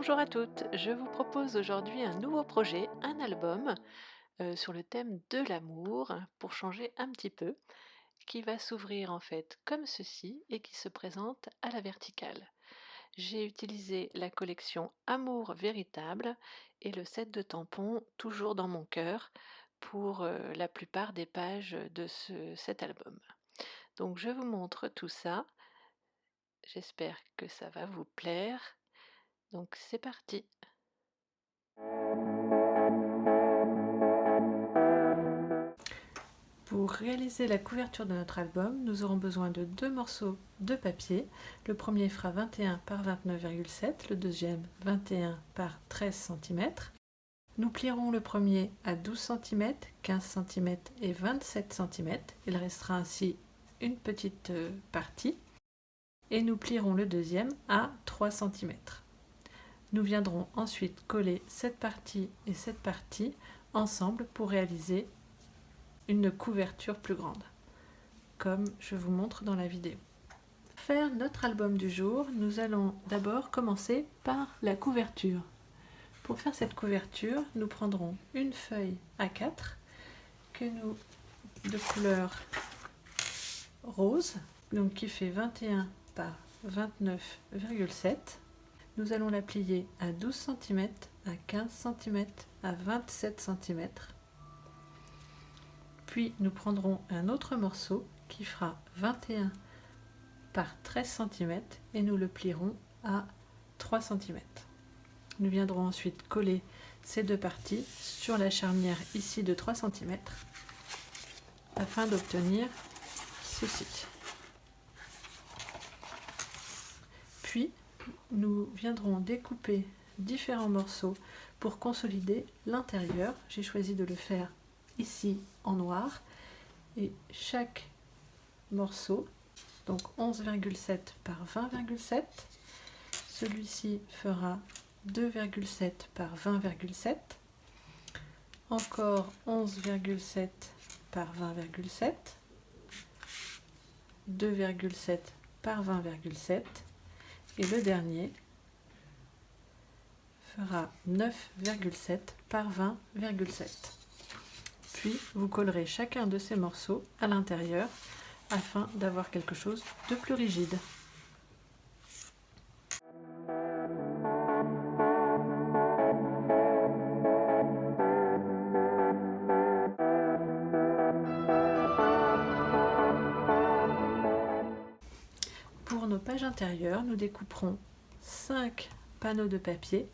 Bonjour à toutes, je vous propose aujourd'hui un nouveau projet, un album sur le thème de l'amour pour changer un petit peu, qui va s'ouvrir en fait comme ceci et qui se présente à la verticale. J'ai utilisé la collection Amour véritable et le set de tampons toujours dans mon cœur pour la plupart des pages de cet album. Donc je vous montre tout ça, j'espère que ça va vous plaire. Donc c'est parti. Pour réaliser la couverture de notre album, nous aurons besoin de deux morceaux de papier. Le premier fera 21 par 29,7, le deuxième 21 par 13 cm. Nous plierons le premier à 12 cm, 15 cm et 27 cm. Il restera ainsi une petite partie. Et nous plierons le deuxième à 3 cm. Nous viendrons ensuite coller cette partie et cette partie ensemble pour réaliser une couverture plus grande, comme je vous montre dans la vidéo. Pour faire notre album du jour, nous allons d'abord commencer par la couverture. Pour faire cette couverture, nous prendrons une feuille A4 de couleur rose, donc qui fait 21 par 29,7. Nous allons la plier à 12 cm, à 15 cm, à 27 cm. Puis nous prendrons un autre morceau qui fera 21 par 13 cm et nous le plierons à 3 cm. Nous viendrons ensuite coller ces deux parties sur la charnière ici de 3 cm afin d'obtenir ceci. Puis nous viendrons découper différents morceaux pour consolider l'intérieur. J'ai choisi de le faire ici en noir et chaque morceau, donc 11,7 par 20,7, celui-ci fera 2,7 par 20,7, encore 11,7 par 20,7, 2,7 par 20,7 et le dernier fera 9,7 par 20,7. Puis vous collerez chacun de ces morceaux à l'intérieur afin d'avoir quelque chose de plus rigide. Pour nos pages intérieures, nous découperons 5 panneaux de papier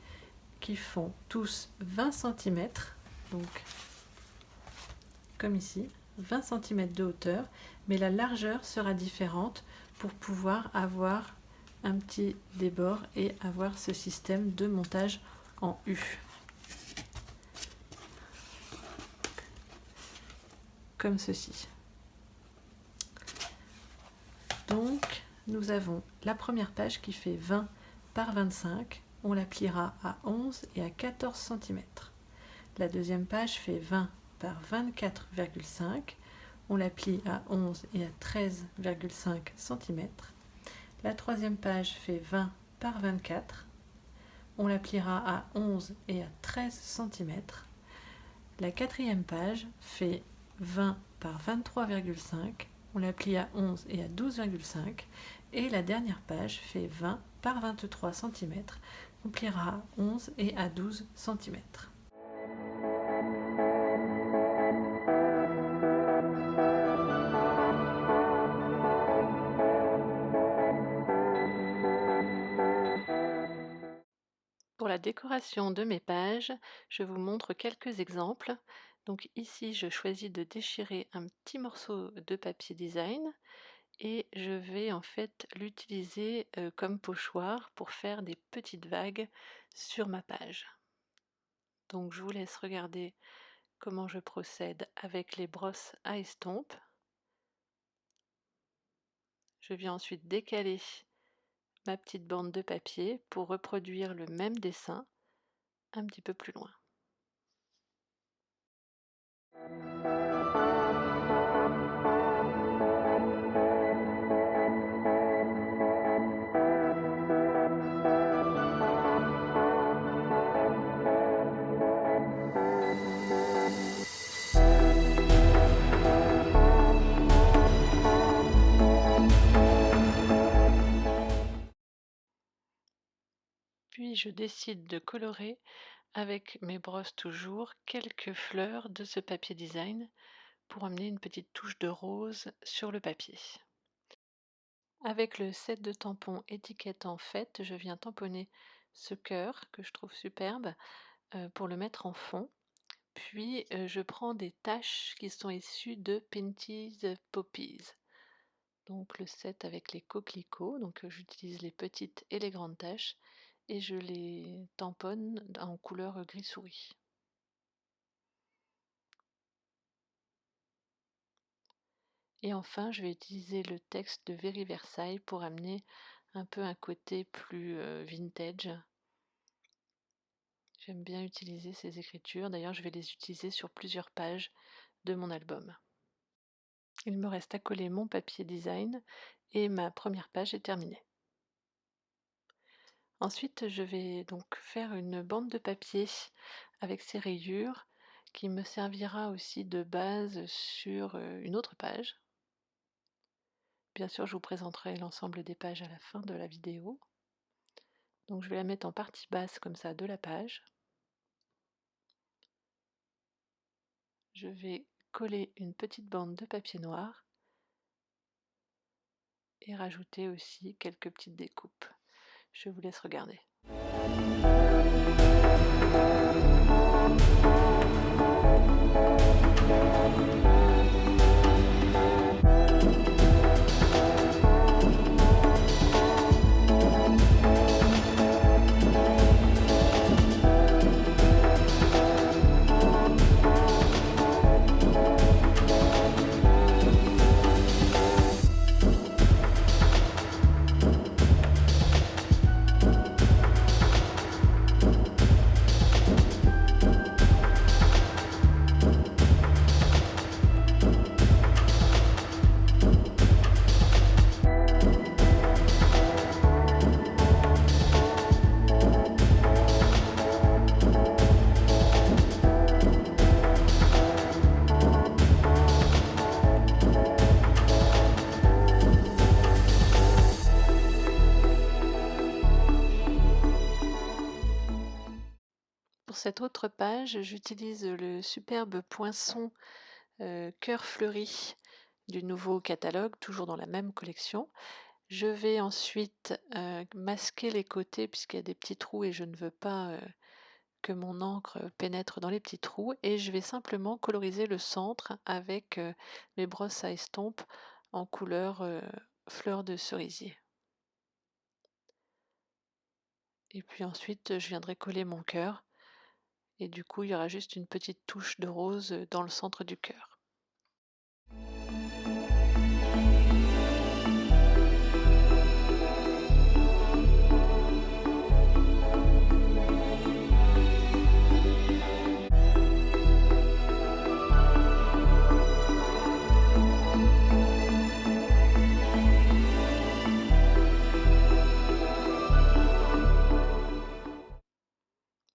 qui font tous 20 cm, donc comme ici, 20 cm de hauteur, mais la largeur sera différente pour pouvoir avoir un petit débord et avoir ce système de montage en U. Comme ceci. Donc, nous avons la première page qui fait 20 par 25. On la pliera à 11 et à 14 cm. La deuxième page fait 20 par 24,5. On la plie à 11 et à 13,5 cm. La troisième page fait 20 par 24. On la pliera à 11 et à 13 cm. La quatrième page fait 20 par 23,5. On la plie à 11 et à 12,5. Et la dernière page fait 20 par 23 cm. On pliera à 11 et à 12 cm. Pour la décoration de mes pages, je vous montre quelques exemples. Donc ici, je choisis de déchirer un petit morceau de papier design et je vais en fait l'utiliser comme pochoir pour faire des petites vagues sur ma page. Donc je vous laisse regarder comment je procède avec les brosses à estompe. Je viens ensuite décaler ma petite bande de papier pour reproduire le même dessin un petit peu plus loin. Puis je décide de colorer avec mes brosses toujours quelques fleurs de ce papier design pour amener une petite touche de rose sur le papier. Avec le set de tampons étiquette en fait, je viens tamponner ce cœur que je trouve superbe pour le mettre en fond. Puis je prends des taches qui sont issues de Pinty's Poppies. Donc le set avec les coquelicots, donc j'utilise les petites et les grandes taches et je les tamponne en couleur gris souris. Et enfin, je vais utiliser le texte de Very Versailles pour amener un peu un côté plus vintage. J'aime bien utiliser ces écritures, d'ailleurs je vais les utiliser sur plusieurs pages de mon album. Il me reste à coller mon papier design et ma première page est terminée. Ensuite, je vais donc faire une bande de papier avec ces rayures qui me servira aussi de base sur une autre page. Bien sûr, je vous présenterai l'ensemble des pages à la fin de la vidéo. Donc je vais la mettre en partie basse comme ça de la page. Je vais coller une petite bande de papier noir et rajouter aussi quelques petites découpes. Je vous laisse regarder. Pour cette autre page, j'utilise le superbe poinçon cœur fleuri du nouveau catalogue, toujours dans la même collection. Je vais ensuite masquer les côtés puisqu'il y a des petits trous et je ne veux pas que mon encre pénètre dans les petits trous, et je vais simplement coloriser le centre avec mes brosses à estompe en couleur fleur de cerisier. Et puis ensuite je viendrai coller mon cœur. Et du coup, il y aura juste une petite touche de rose dans le centre du cœur.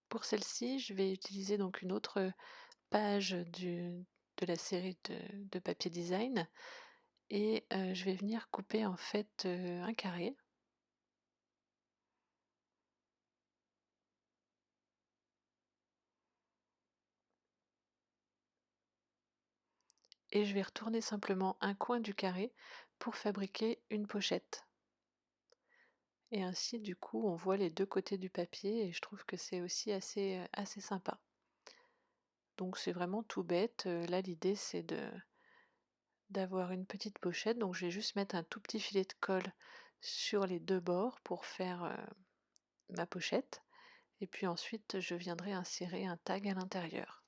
Pour celle-ci, je vais utiliser donc une autre page de la série de papier design et je vais venir couper en fait un carré. Et je vais retourner simplement un coin du carré pour fabriquer une pochette. Et ainsi, du coup, on voit les deux côtés du papier et je trouve que c'est aussi assez sympa. Donc c'est vraiment tout bête. Là, l'idée, c'est d'avoir une petite pochette. Donc je vais juste mettre un tout petit filet de colle sur les deux bords pour faire ma pochette. Et puis ensuite, je viendrai insérer un tag à l'intérieur.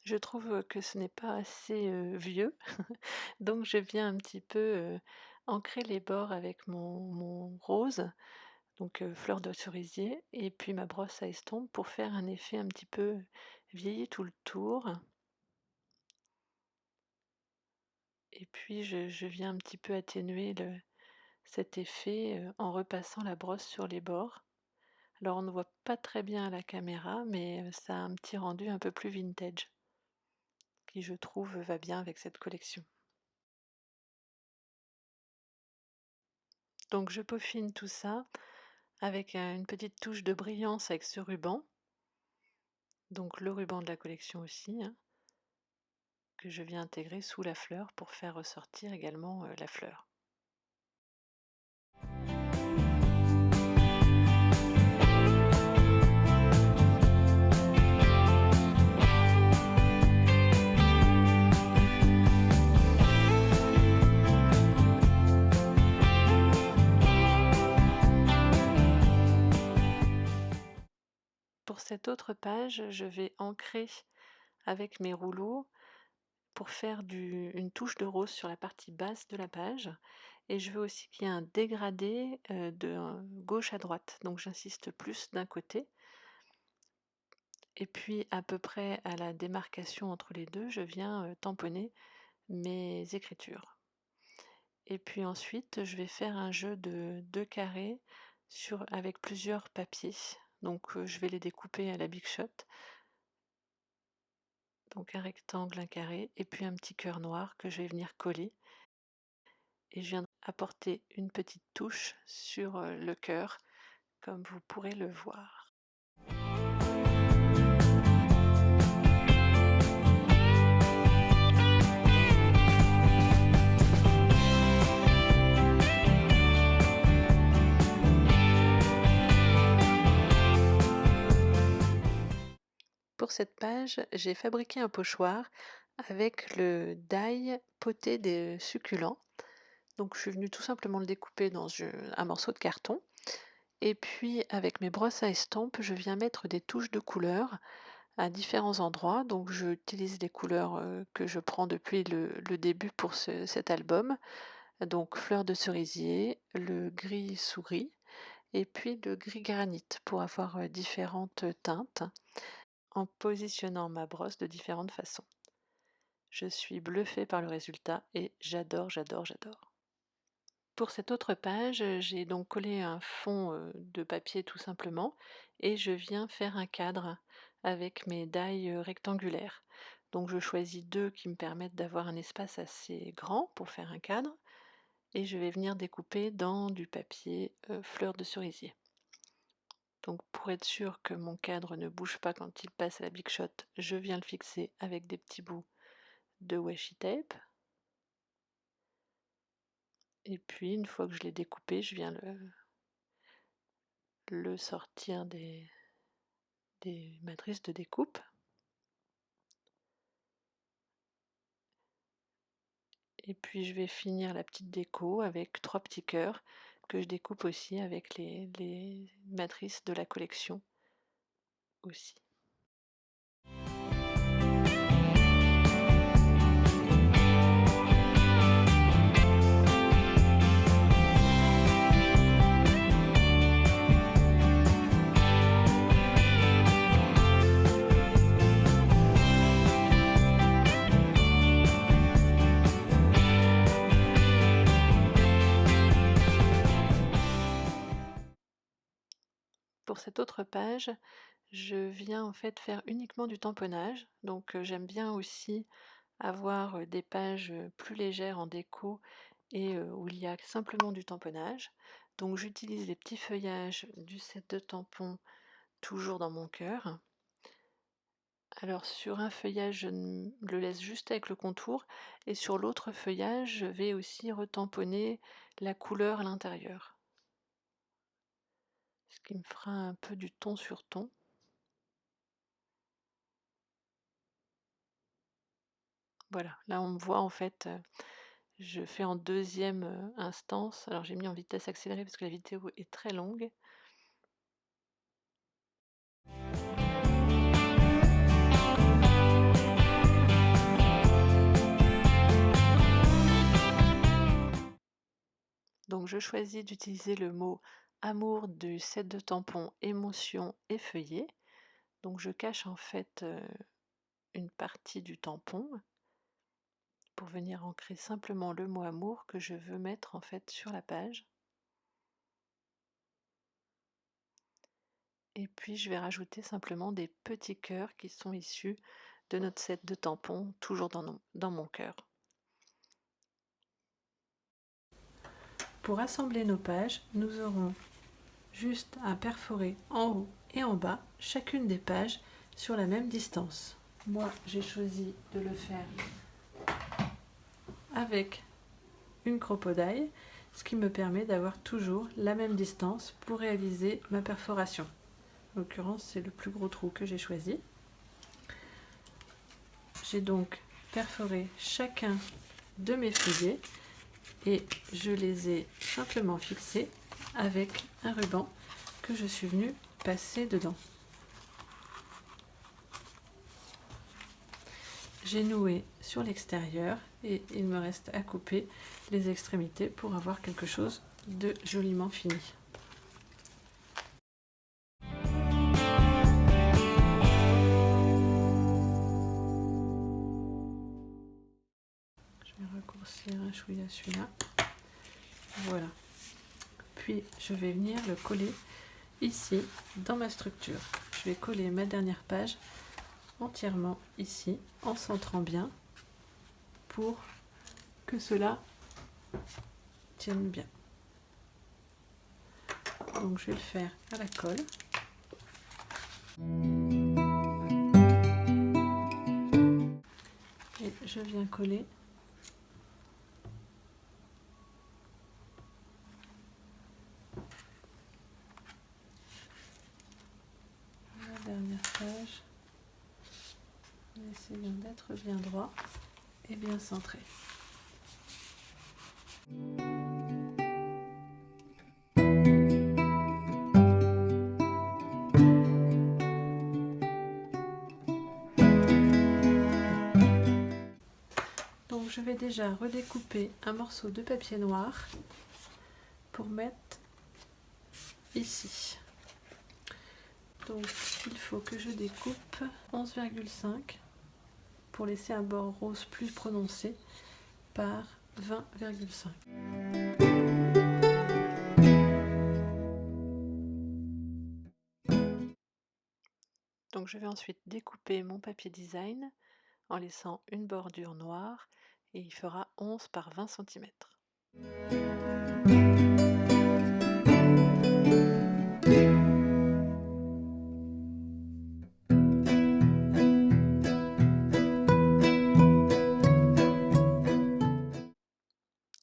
Je trouve que ce n'est pas assez vieux, donc je viens un petit peu ancrer les bords avec mon rose, donc fleur de cerisier, et puis ma brosse à estompe pour faire un effet un petit peu vieilli tout le tour. Et puis je viens un petit peu atténuer cet effet en repassant la brosse sur les bords. Alors on ne voit pas très bien à la caméra, mais ça a un petit rendu un peu plus vintage, qui je trouve va bien avec cette collection. Donc je peaufine tout ça avec une petite touche de brillance avec ce ruban, donc le ruban de la collection aussi, hein, que je viens intégrer sous la fleur pour faire ressortir également la fleur. Pour cette autre page, je vais ancrer avec mes rouleaux pour faire une touche de rose sur la partie basse de la page, et je veux aussi qu'il y ait un dégradé de gauche à droite, donc j'insiste plus d'un côté, et puis à peu près à la démarcation entre les deux, je viens tamponner mes écritures. Et puis ensuite, je vais faire un jeu de 2 carrés avec plusieurs papiers, donc je vais les découper à la Big Shot, donc un rectangle, un carré, et puis un petit cœur noir que je vais venir coller. Et je viens apporter une petite touche sur le cœur, comme vous pourrez le voir. Pour cette page, j'ai fabriqué un pochoir avec le die poté des succulents. Donc je suis venue tout simplement le découper dans un morceau de carton. Et puis avec mes brosses à estompe, je viens mettre des touches de couleurs à différents endroits. Donc j'utilise les couleurs que je prends depuis le début pour cet album. Donc fleur de cerisier, le gris souris et puis le gris granit pour avoir différentes teintes en positionnant ma brosse de différentes façons. Je suis bluffée par le résultat et j'adore, j'adore, j'adore. Pour cette autre page, j'ai donc collé un fond de papier tout simplement et je viens faire un cadre avec mes die rectangulaires. Donc je choisis 2 qui me permettent d'avoir un espace assez grand pour faire un cadre et je vais venir découper dans du papier fleur de cerisier. Donc pour être sûr que mon cadre ne bouge pas quand il passe à la Big Shot, je viens le fixer avec des petits bouts de washi tape. Et puis une fois que je l'ai découpé, je viens le sortir des matrices de découpe. Et puis je vais finir la petite déco avec 3 petits cœurs que je découpe aussi avec les matrices de la collection aussi. Pour cette autre page, je viens en fait faire uniquement du tamponnage. Donc j'aime bien aussi avoir des pages plus légères en déco et où il y a simplement du tamponnage. Donc j'utilise les petits feuillages du set de tampons toujours dans mon cœur. Alors sur un feuillage, je le laisse juste avec le contour et sur l'autre feuillage, je vais aussi retamponner la couleur à l'intérieur. Ce qui me fera un peu du ton sur ton. Voilà, là on me voit en fait, je fais en deuxième instance. Alors j'ai mis en vitesse accélérée parce que la vidéo est très longue. je choisis d'utiliser le mot amour du set de tampons émotion et feuillet. Donc je cache en fait une partie du tampon pour venir ancrer simplement le mot amour que je veux mettre en fait sur la page. Et puis je vais rajouter simplement des petits cœurs qui sont issus de notre set de tampons, toujours dans mon cœur. Pour assembler nos pages, nous aurons juste à perforer en haut et en bas chacune des pages sur la même distance. Moi, j'ai choisi de le faire avec une cropodaille, ce qui me permet d'avoir toujours la même distance pour réaliser ma perforation. En l'occurrence, c'est le plus gros trou que j'ai choisi. J'ai donc perforé chacun de mes feuillets et je les ai simplement fixés avec un ruban que je suis venue passer dedans. J'ai noué sur l'extérieur et il me reste à couper les extrémités pour avoir quelque chose de joliment fini. Je vais raccourcir un chouïa celui-là. Voilà. Puis je vais venir le coller ici dans ma structure. Je vais coller ma dernière page entièrement ici en centrant bien pour que cela tienne bien. Donc je vais le faire à la colle. Et je viens coller la dernière page en essayant d'être bien droit et bien centré. Donc je vais déjà redécouper un morceau de papier noir pour mettre ici. Donc il faut que je découpe 11,5 pour laisser un bord rose plus prononcé par 20,5. Donc je vais ensuite découper mon papier design en laissant une bordure noire et il fera 11 par 20 cm.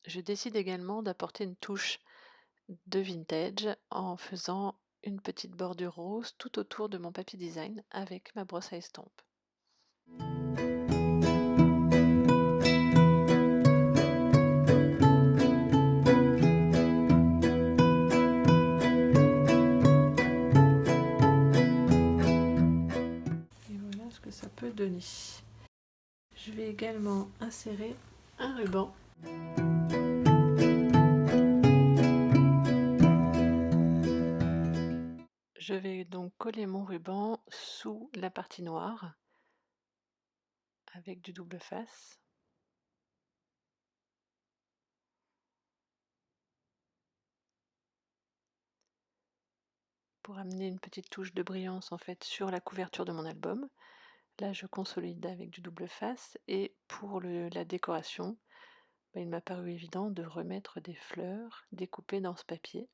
Je décide également d'apporter une touche de vintage en faisant une petite bordure rose tout autour de mon papier design avec ma brosse à estompe. Et voilà ce que ça peut donner. Je vais également insérer un ruban. Je vais donc coller mon ruban sous la partie noire avec du double face. Pour amener une petite touche de brillance en fait sur la couverture de mon album. Là je consolide avec du double face et pour la décoration, il m'a paru évident de remettre des fleurs découpées dans ce papier.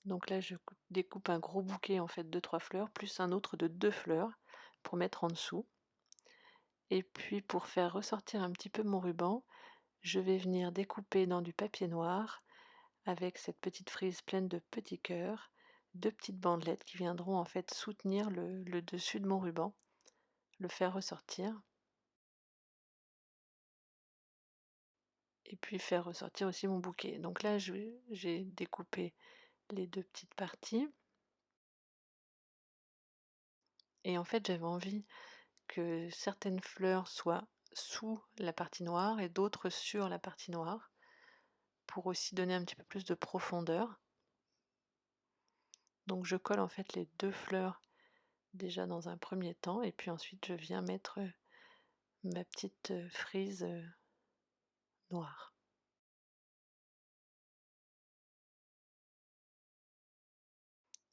Donc là je découpe un gros bouquet en fait de 3 fleurs plus un autre de 2 fleurs pour mettre en dessous. Et puis pour faire ressortir un petit peu mon ruban, je vais venir découper dans du papier noir avec cette petite frise pleine de petits cœurs, 2 petites bandelettes qui viendront en fait soutenir le dessus de mon ruban, le faire ressortir. Et puis faire ressortir aussi mon bouquet. Donc là j'ai découpé les 2 petites parties. Et en fait j'avais envie que certaines fleurs soient sous la partie noire et d'autres sur la partie noire. pour aussi donner un petit peu plus de profondeur. Donc je colle en fait les 2 fleurs déjà dans un premier temps et puis ensuite je viens mettre ma petite frise noire.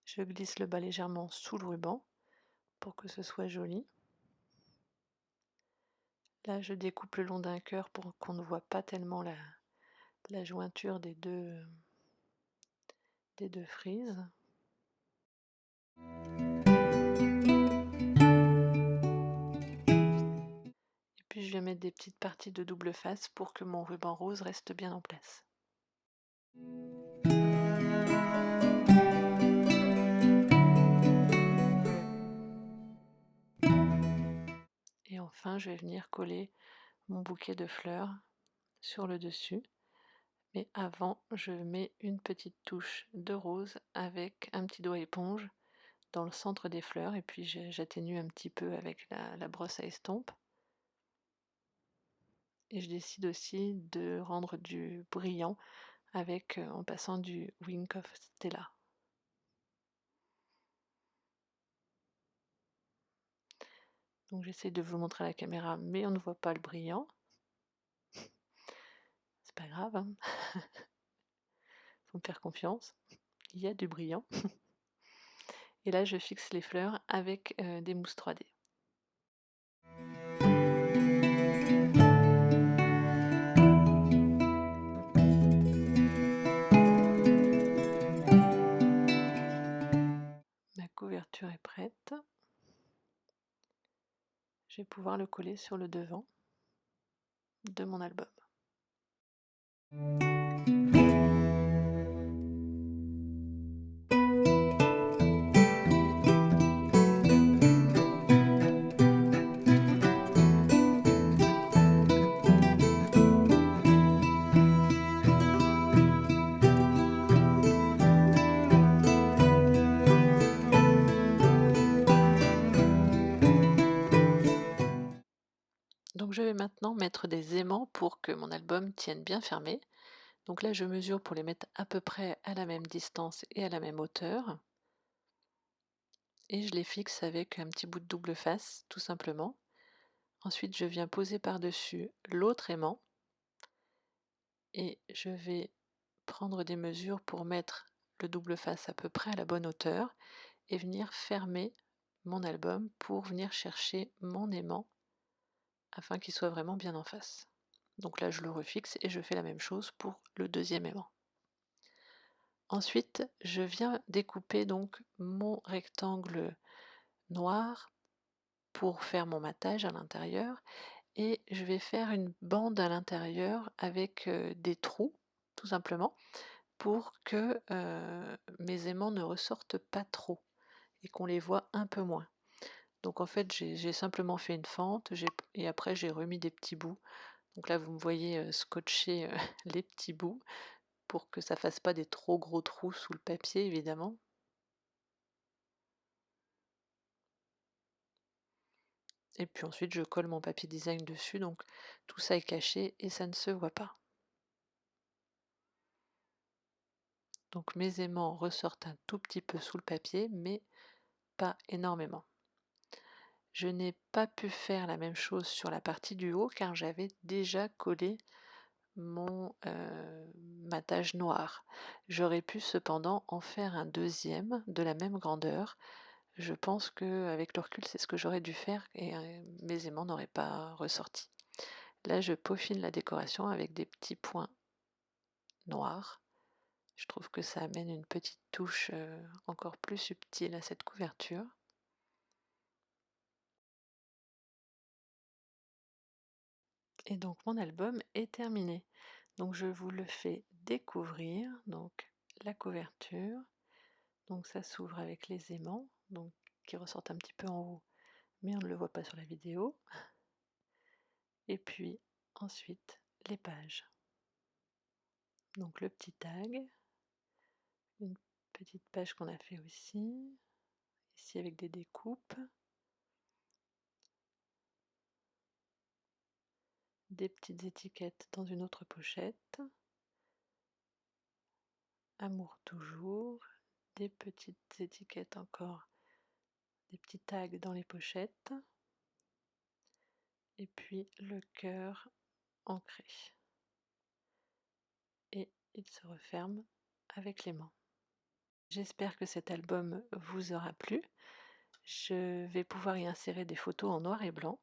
Je glisse le bas légèrement sous le ruban pour que ce soit joli. Là, je découpe le long d'un cœur pour qu'on ne voit pas tellement la jointure des deux frises. Et puis je vais mettre des petites parties de double face pour que mon ruban rose reste bien en place. Et enfin, je vais venir coller mon bouquet de fleurs sur le dessus. Mais avant, je mets une petite touche de rose avec un petit doigt éponge dans le centre des fleurs et puis j'atténue un petit peu avec la brosse à estompe. Et je décide aussi de rendre du brillant avec en passant du Wink of Stella. Donc j'essaie de vous le montrer à la caméra, mais on ne voit pas le brillant. C'est pas grave, hein. Faut me faire confiance. Il y a du brillant. Et là, je fixe les fleurs avec des mousses 3D. Ma couverture est prête. Je vais pouvoir le coller sur le devant de mon album. Donc je vais maintenant mettre des aimants pour que mon album tienne bien fermé. Donc là je mesure pour les mettre à peu près à la même distance et à la même hauteur. Et je les fixe avec un petit bout de double face, tout simplement. Ensuite je viens poser par-dessus l'autre aimant. Et je vais prendre des mesures pour mettre le double face à peu près à la bonne hauteur et venir fermer mon album pour venir chercher mon aimant afin qu'il soit vraiment bien en face. Donc là je le refixe et je fais la même chose pour le deuxième aimant. Ensuite je viens découper donc mon rectangle noir pour faire mon matage à l'intérieur et je vais faire une bande à l'intérieur avec des trous tout simplement pour que mes aimants ne ressortent pas trop et qu'on les voit un peu moins. Donc en fait j'ai simplement fait une fente et après j'ai remis des petits bouts. Donc là vous me voyez scotcher les petits bouts pour que ça fasse pas des trop gros trous sous le papier évidemment. Et puis ensuite je colle mon papier design dessus, donc tout ça est caché et ça ne se voit pas. Donc mes aimants ressortent un tout petit peu sous le papier, mais pas énormément. Je n'ai pas pu faire la même chose sur la partie du haut car j'avais déjà collé mon matage noir. J'aurais pu cependant en faire un deuxième de la même grandeur. Je pense qu'avec le recul, c'est ce que j'aurais dû faire et mes aimants n'auraient pas ressorti. Là, je peaufine la décoration avec des petits points noirs. Je trouve que ça amène une petite touche encore plus subtile à cette couverture. Et donc mon album est terminé. Donc je vous le fais découvrir. Donc la couverture. Donc ça s'ouvre avec les aimants, donc qui ressortent un petit peu en haut, mais on ne le voit pas sur la vidéo. Et puis ensuite les pages. Donc le petit tag, une petite page qu'on a fait aussi, ici avec des découpes, des petites étiquettes dans une autre pochette, Amour toujours, des petites étiquettes encore, des petits tags dans les pochettes, et puis le cœur ancré. Et il se referme avec l'aimant. J'espère que cet album vous aura plu. Je vais pouvoir y insérer des photos en noir et blanc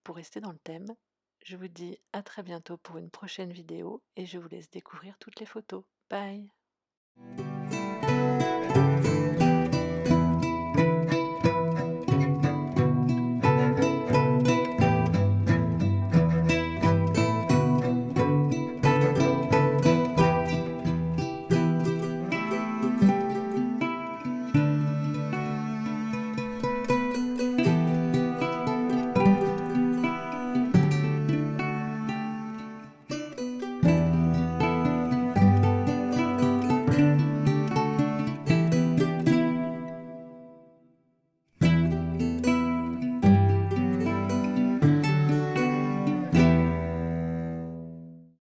pour rester dans le thème. Je vous dis à très bientôt pour une prochaine vidéo et je vous laisse découvrir toutes les photos. Bye!